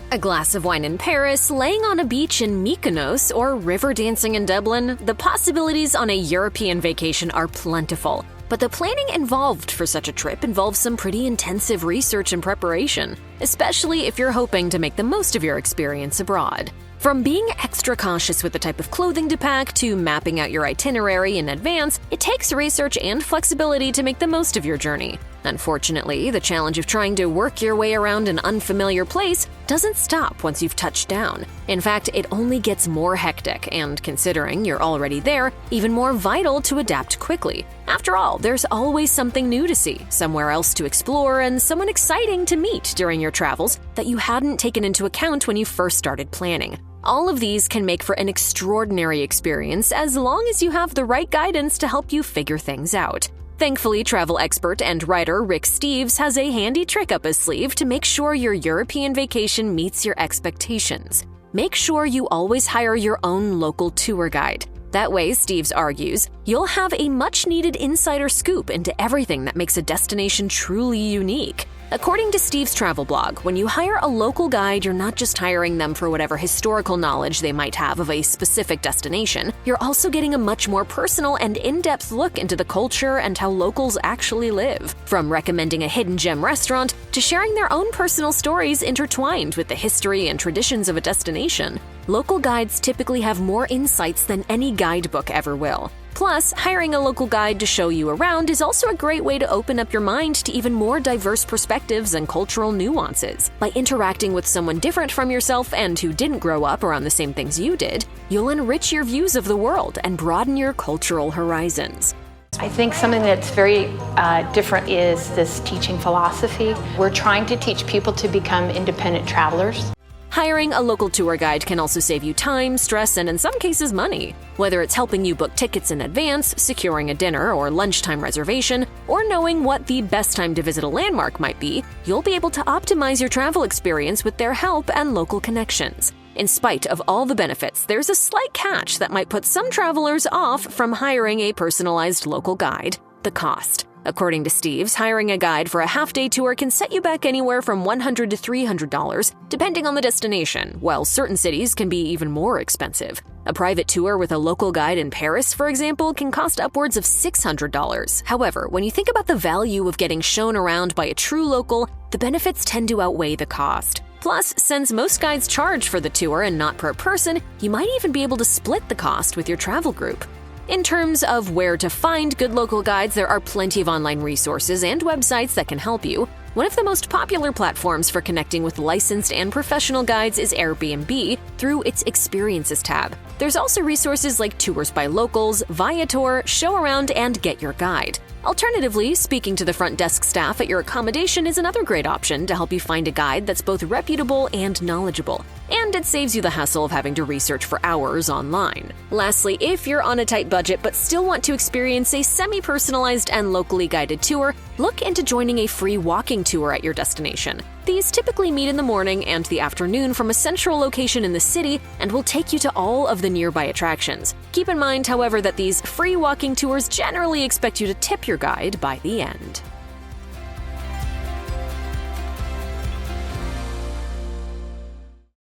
A glass of wine in Paris, laying on a beach in Mykonos, or river dancing in Dublin, the possibilities on a European vacation are plentiful. But the planning involved for such a trip involves some pretty intensive research and preparation, especially if you're hoping to make the most of your experience abroad. From being extra cautious with the type of clothing to pack to mapping out your itinerary in advance, it takes research and flexibility to make the most of your journey. Unfortunately, the challenge of trying to work your way around an unfamiliar place doesn't stop once you've touched down. In fact, it only gets more hectic and, considering you're already there, even more vital to adapt quickly. After all, there's always something new to see, somewhere else to explore, and someone exciting to meet during your travels that you hadn't taken into account when you first started planning. All of these can make for an extraordinary experience as long as you have the right guidance to help you figure things out. Thankfully, travel expert and writer Rick Steves has a handy trick up his sleeve to make sure your European vacation meets your expectations. Make sure you always hire your own local tour guide. That way, Steves argues, you'll have a much-needed insider scoop into everything that makes a destination truly unique. According to Steve's travel blog, when you hire a local guide, you're not just hiring them for whatever historical knowledge they might have of a specific destination, you're also getting a much more personal and in-depth look into the culture and how locals actually live. From recommending a hidden gem restaurant to sharing their own personal stories intertwined with the history and traditions of a destination, local guides typically have more insights than any guidebook ever will. Plus, hiring a local guide to show you around is also a great way to open up your mind to even more diverse perspectives and cultural nuances. By interacting with someone different from yourself and who didn't grow up around the same things you did, you'll enrich your views of the world and broaden your cultural horizons. I think something that's very different is this teaching philosophy. We're trying to teach people to become independent travelers. Hiring a local tour guide can also save you time, stress, and in some cases money. Whether it's helping you book tickets in advance, securing a dinner or lunchtime reservation, or knowing what the best time to visit a landmark might be, you'll be able to optimize your travel experience with their help and local connections. In spite of all the benefits, there's a slight catch that might put some travelers off from hiring a personalized local guide: the cost. According to Steves, hiring a guide for a half-day tour can set you back anywhere from $100 to $300, depending on the destination, while certain cities can be even more expensive. A private tour with a local guide in Paris, for example, can cost upwards of $600. However, when you think about the value of getting shown around by a true local, the benefits tend to outweigh the cost. Plus, since most guides charge for the tour and not per person, you might even be able to split the cost with your travel group. In terms of where to find good local guides, there are plenty of online resources and websites that can help you. One of the most popular platforms for connecting with licensed and professional guides is Airbnb through its Experiences tab. There's also resources like Tours by Locals, Viator, Show Around, and Get Your Guide. Alternatively, speaking to the front desk staff at your accommodation is another great option to help you find a guide that's both reputable and knowledgeable. And it saves you the hassle of having to research for hours online. Lastly, if you're on a tight budget but still want to experience a semi-personalized and locally guided tour, look into joining a free walking tour at your destination. These typically meet in the morning and the afternoon from a central location in the city and will take you to all of the nearby attractions. Keep in mind, however, that these free walking tours generally expect you to tip your guide by the end.